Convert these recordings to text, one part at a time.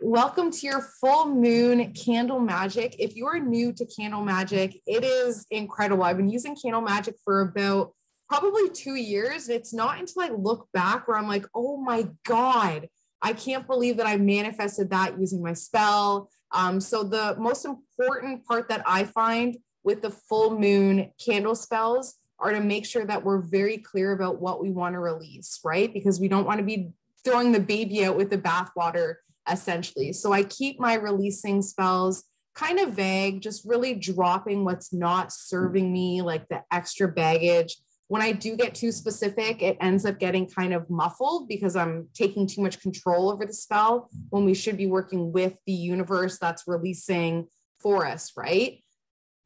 Welcome to your full moon candle magic. If you are new to candle magic, it is incredible. I've been using candle magic for about probably 2 years. It's not until I look back where I'm like, oh my God, I can't believe that I manifested that using my spell. So the most important part that I find with the full moon candle spells are to make sure that we're very clear about what we want to release, right? Because we don't want to be throwing the baby out with the bathwater, essentially. So I keep my releasing spells kind of vague, just really dropping what's not serving me, like the extra baggage. When I do get too specific, it ends up getting kind of muffled because I'm taking too much control over the spell when we should be working with the universe that's releasing for us, right?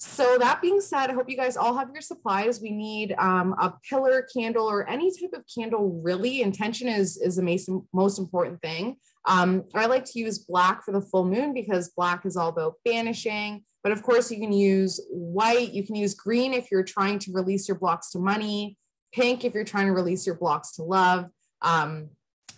So that being said, I hope you guys all have your supplies. We need a pillar candle or any type of candle, really. Intention is the most important thing. I like to use black for the full moon because black is all about banishing. But of course, you can use white. You can use green if you're trying to release your blocks to money. Pink if you're trying to release your blocks to love.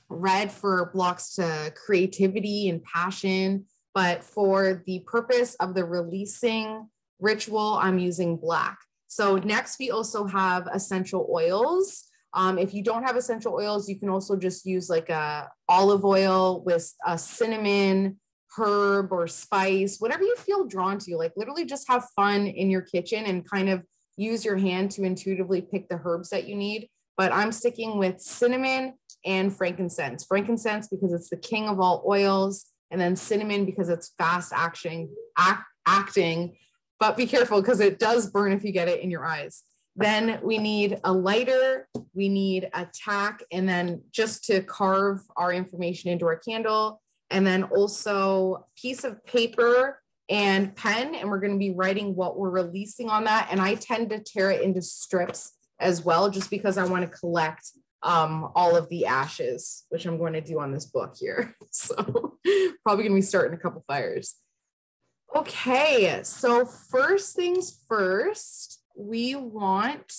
Red for blocks to creativity and passion. But for the purpose of the releasing ritual, I'm using black. So next we also have essential oils. If you don't have essential oils, you can also just use like a olive oil with a cinnamon, herb or spice, whatever you feel drawn to. Like literally just have fun in your kitchen and kind of use your hand to intuitively pick the herbs that you need. But I'm sticking with cinnamon and frankincense. Frankincense because it's the king of all oils, and then cinnamon because it's fast acting. But be careful because it does burn if you get it in your eyes. Then we need a lighter, we need a tack, and then just to carve our information into our candle, and then also piece of paper and pen, and we're going to be writing what we're releasing on that. And I tend to tear it into strips as well, just because I want to collect all of the ashes, which I'm going to do on this book here. So probably going to be starting a couple fires. Okay, so first things first, we want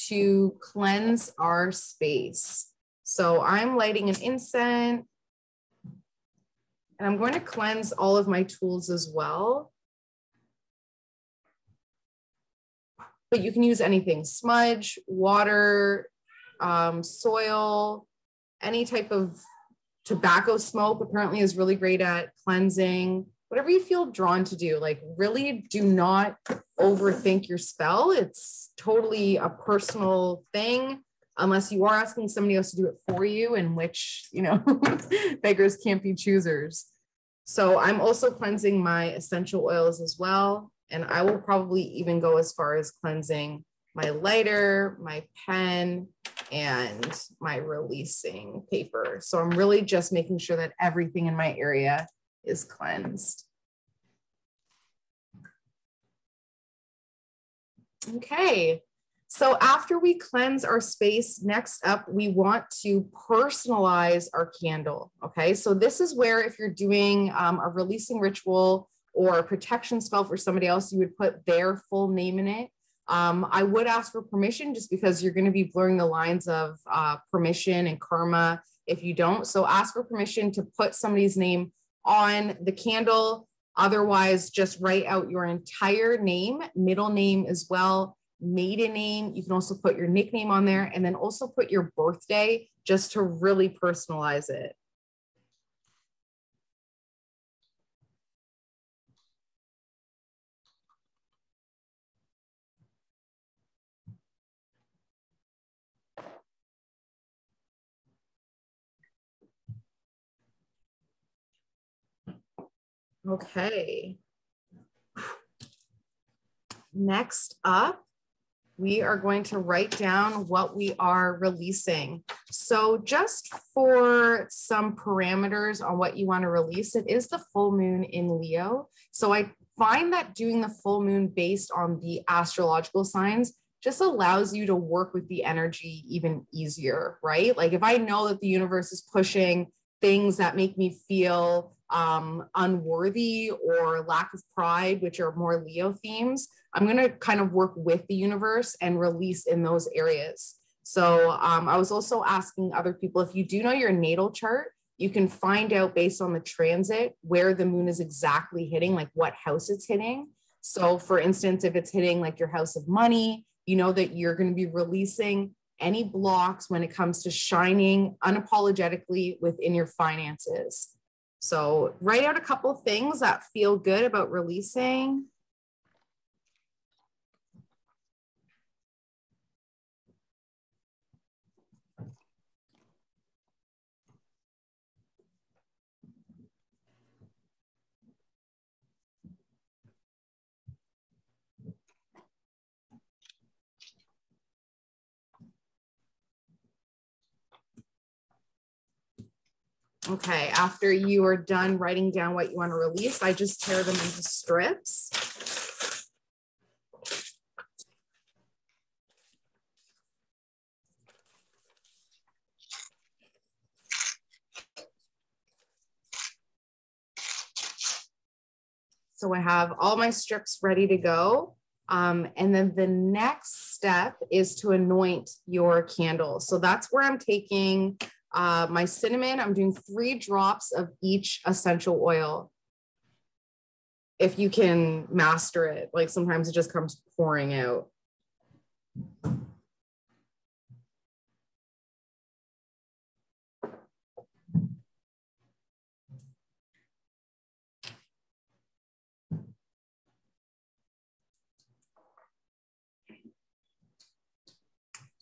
to cleanse our space. So I'm lighting an incense, and I'm going to cleanse all of my tools as well. But you can use anything, smudge, water, soil, any type of tobacco smoke apparently is really great at cleansing. Whatever you feel drawn to do, like really do not overthink your spell. It's totally a personal thing, unless you are asking somebody else to do it for you, in which, you know, beggars can't be choosers. So I'm also cleansing my essential oils as well. And I will probably even go as far as cleansing my lighter, my pen, and my releasing paper. So I'm really just making sure that everything in my area is cleansed. Okay, so after we cleanse our space, next up, we want to personalize our candle. Okay, so this is where if you're doing a releasing ritual or a protection spell for somebody else, you would put their full name in it. I would ask for permission just because you're going to be blurring the lines of permission and karma if you don't. So ask for permission to put somebody's name on the candle. Otherwise, just write out your entire name, middle name as well, maiden name. You can also put your nickname on there, and then also put your birthday just to really personalize it. Okay. Next up, we are going to write down what we are releasing. So just for some parameters on what you want to release, it is the full moon in Leo. So I find that doing the full moon based on the astrological signs just allows you to work with the energy even easier, right? Like if I know that the universe is pushing things that make me feel unworthy or lack of pride, which are more Leo themes, I'm going to kind of work with the universe and release in those areas. So I was also asking other people, if you do know your natal chart, You can find out based on the transit where the moon is exactly hitting, like what house it's hitting. So for instance, if it's hitting like your house of money, you know that you're going to be releasing any blocks when it comes to shining unapologetically within your finances. So write out a couple of things that feel good about releasing. Okay, after you are done writing down what you want to release, I just tear them into strips. So I have all my strips ready to go. And then the next step is to anoint your candle. So that's where I'm taking my cinnamon. I'm doing 3 drops of each essential oil. If you can master it, like sometimes it just comes pouring out.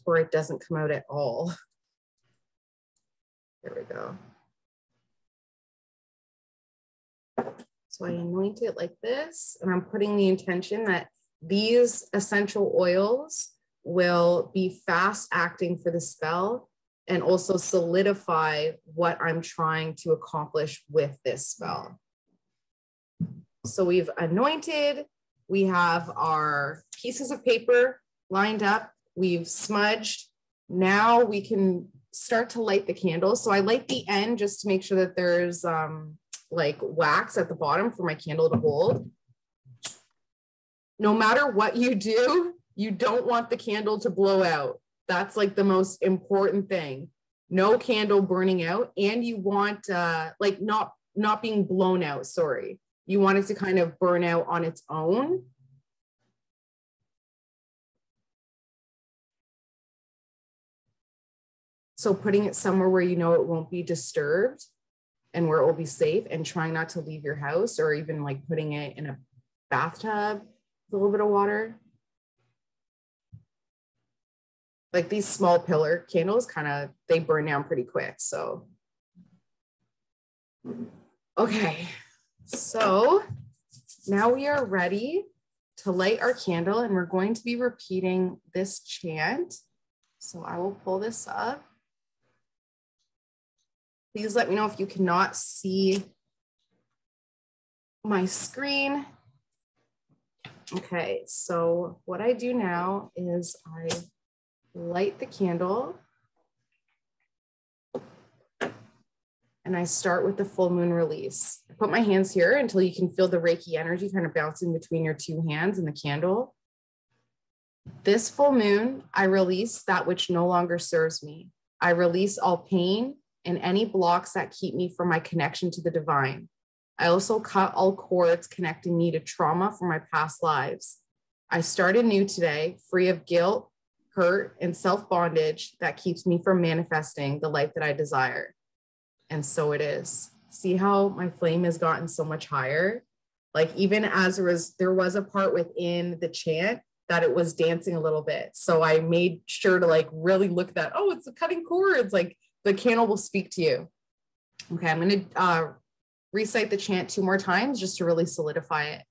Or it doesn't come out at all. There we go. So I anoint it like this, and I'm putting the intention that these essential oils will be fast acting for the spell and also solidify what I'm trying to accomplish with this spell. So we've anointed, we have our pieces of paper lined up, we've smudged. Now we can start to light the candle. So I light the end just to make sure that there's like wax at the bottom for my candle to hold. No matter what you do, you don't want the candle to blow out. That's like the most important thing. No candle burning out, and you want like not being blown out, sorry. You want it to kind of burn out on its own. So putting it somewhere where you know it won't be disturbed and where it will be safe, and trying not to leave your house, or even like putting it in a bathtub with a little bit of water. Like these small pillar candles they burn down pretty quick. So, okay. So now we are ready to light our candle, and we're going to be repeating this chant. So I will pull this up. Please let me know if you cannot see my screen. Okay, so what I do now is I light the candle, and I start with the full moon release. I put my hands here until you can feel the Reiki energy kind of bouncing between your 2 hands and the candle. This full moon, I release that which no longer serves me. I release all pain and any blocks that keep me from my connection to the divine. I also cut all cords connecting me to trauma from my past lives. I start anew today, free of guilt, hurt, and self-bondage that keeps me from manifesting the life that I desire. And so it is. See how my flame has gotten so much higher? Like even as there was a part within the chant that it was dancing a little bit. So I made sure to like really look at that. Oh, it's cutting cords. Like the candle will speak to you. Okay, I'm going to recite the chant 2 more times just to really solidify it.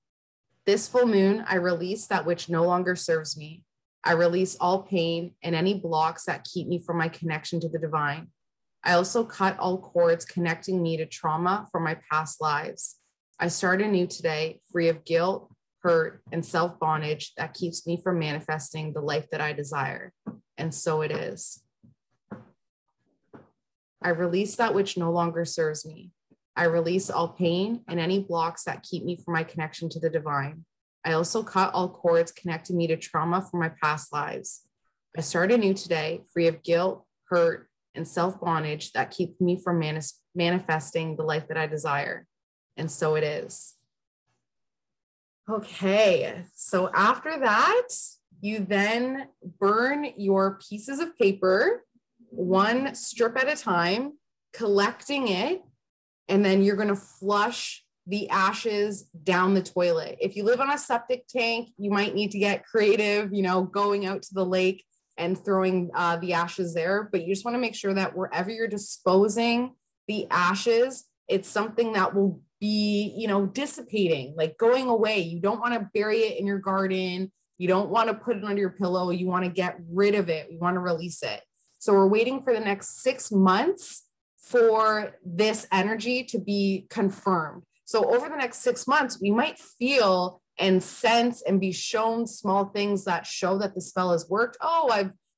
This full moon, I release that which no longer serves me. I release all pain and any blocks that keep me from my connection to the divine. I also cut all cords connecting me to trauma from my past lives. I start anew today, free of guilt, hurt, and self-bondage that keeps me from manifesting the life that I desire. And so it is. I release that which no longer serves me. I release all pain and any blocks that keep me from my connection to the divine. I also cut all cords connecting me to trauma from my past lives. I start anew today, free of guilt, hurt, and self-bondage that keep me from manifesting the life that I desire. And so it is. Okay, so after that, you then burn your pieces of paper, one strip at a time, collecting it, and then you're going to flush the ashes down the toilet. If you live on a septic tank, you might need to get creative, going out to the lake and throwing the ashes there. But you just want to make sure that wherever you're disposing the ashes, it's something that will be, dissipating, like going away. You don't want to bury it in your garden. You don't want to put it under your pillow. You want to get rid of it. We want to release it. So we're waiting for the next 6 months for this energy to be confirmed. So over the next 6 months, we might feel and sense and be shown small things that show that the spell has worked. Oh,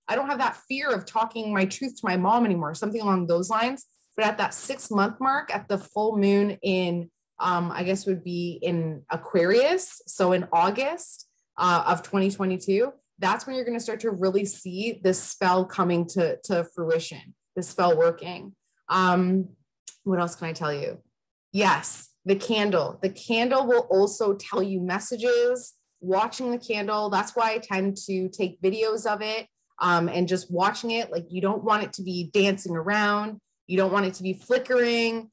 I don't have that fear of talking my truth to my mom anymore, something along those lines. But at that 6 month mark, at the full moon in, I guess would be in Aquarius, so in August of 2022, that's when you're going to start to really see this spell coming to fruition, the spell working. What else can I tell you? Yes, the candle. The candle will also tell you messages. Watching the candle, that's why I tend to take videos of it and just watching it. Like, you don't want it to be dancing around. You don't want it to be flickering.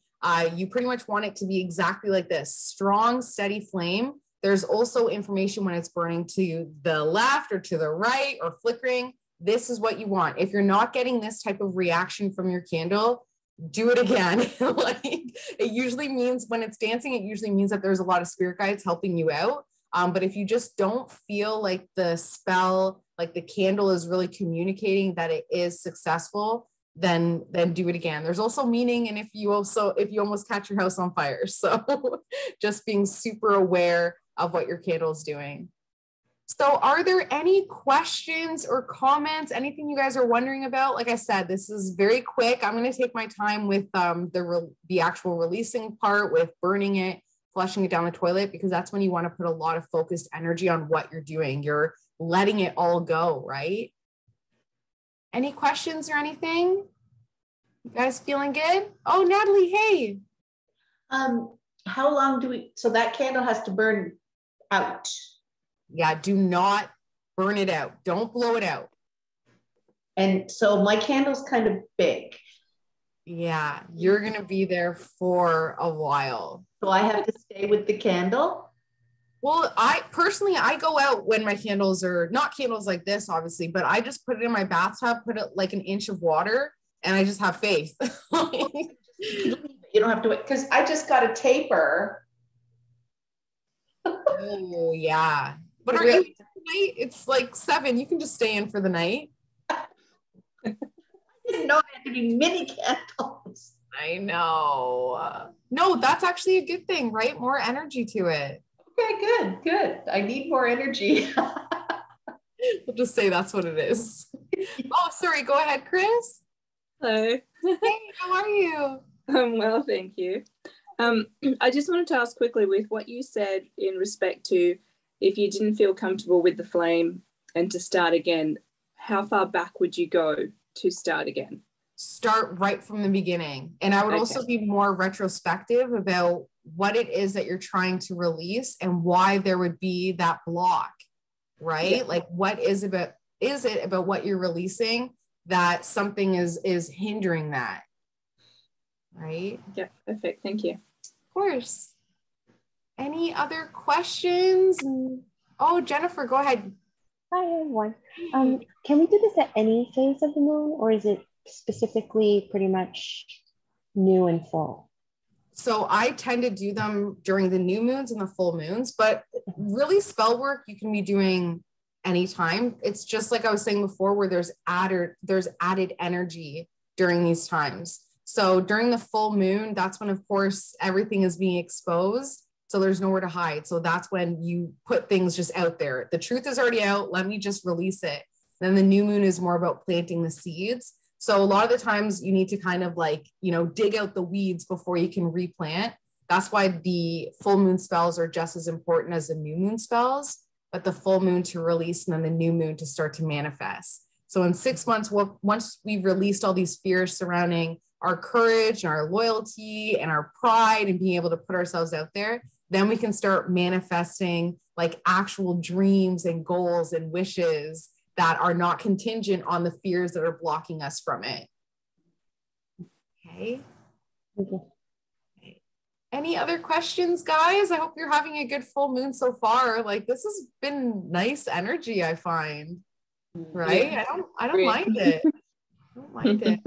You pretty much want it to be exactly like this, strong, steady flame. There's also information when it's burning to the left or to the right or flickering. This is what you want. If you're not getting this type of reaction from your candle, do it again. Like, it usually means when it's dancing, it usually means that there's a lot of spirit guides helping you out. But if you just don't feel like the spell, like the candle is really communicating that it is successful, then do it again. There's also meaning. And if you almost catch your house on fire. So just being super aware of what your candle is doing. So are there any questions or comments, anything you guys are wondering about? Like I said, this is very quick. I'm going to take my time with the actual releasing part, with burning it, flushing it down the toilet, because that's when you want to put a lot of focused energy on what you're doing. You're letting it all go, right? Any questions or anything? You guys feeling good? Oh, Natalie, hey. How long so that candle has to burn out? Yeah, do not burn it out. Don't blow it out. And so my candle's kind of big. Yeah, you're going to be there for a while. So I have to stay with the candle? Well, I personally go out when my candles are not candles like this, obviously, but I just put it in my bathtub, put it like an inch of water, and I just have faith. You don't have to wait, because I just got a taper. Oh, yeah. But are you tonight? It's like 7. You can just stay in for the night. I didn't know I had to be mini candles. I know. No, that's actually a good thing, right? More energy to it. Okay, good. I need more energy. We'll just say that's what it is. Oh, sorry. Go ahead, Chris. Hello. Hey, how are you? I'm well, thank you. I just wanted to ask quickly, with what you said in respect to if you didn't feel comfortable with the flame and to start again, how far back would you go to start again? Start right from the beginning. And I would also be more retrospective about what it is that you're trying to release and why there would be that block, right? Yeah. Like, what is it about what you're releasing that something is hindering that, right? Yeah, perfect. Thank you. Of course. Any other questions? Oh, Jennifer, go ahead. Hi, everyone. Can we do this at any phase of the moon, or is it specifically pretty much new and full? So I tend to do them during the new moons and the full moons, but really spell work you can be doing anytime. It's just like I was saying before, where there's added energy during these times. So during the full moon, that's when, of course, everything is being exposed. So there's nowhere to hide. So that's when you put things just out there. The truth is already out. Let me just release it. Then the new moon is more about planting the seeds. So a lot of the times you need to kind of like, dig out the weeds before you can replant. That's why the full moon spells are just as important as the new moon spells, but the full moon to release and then the new moon to start to manifest. So in 6 months, once we've released all these fears surrounding our courage and our loyalty and our pride and being able to put ourselves out there, then we can start manifesting like actual dreams and goals and wishes that are not contingent on the fears that are blocking us from it. Okay. Any other questions, guys? I hope you're having a good full moon so far. Like, this has been nice energy, I find. Right? Yeah. I don't mind it. I don't mind it.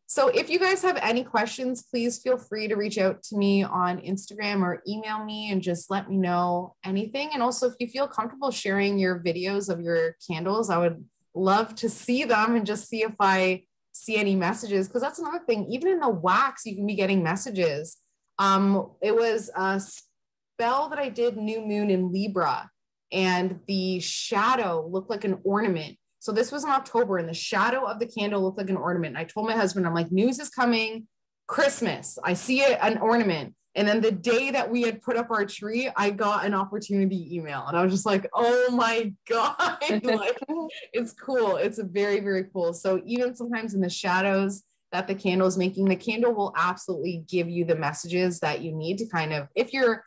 So if you guys have any questions, please feel free to reach out to me on Instagram or email me and just let me know anything. And also, if you feel comfortable sharing your videos of your candles, I would love to see them and just see if I see any messages, because that's another thing. Even in the wax, you can be getting messages. It was a spell that I did new moon in Libra, and the shadow looked like an ornament. So this was in October, and the shadow of the candle looked like an ornament. And I told my husband, I'm like, news is coming, Christmas. I see it, an ornament. And then the day that we had put up our tree, I got an opportunity email. And I was just like, oh my God, like, it's cool. It's very, very cool. So even sometimes in the shadows that the candle is making, the candle will absolutely give you the messages that you need to kind of, if you're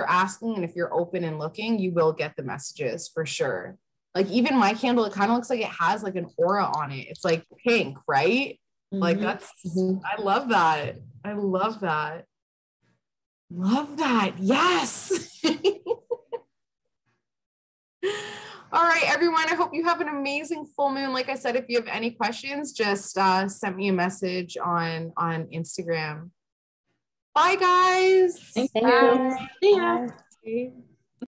asking and if you're open and looking, you will get the messages for sure. Like even my candle, it kind of looks like it has like an aura on it. It's like pink, right? Like that's, I love that. I love that. Love that. Yes. All right, everyone. I hope you have an amazing full moon. Like I said, if you have any questions, just send me a message on Instagram. Bye, guys. Thank Thank you. you. See ya. Bye.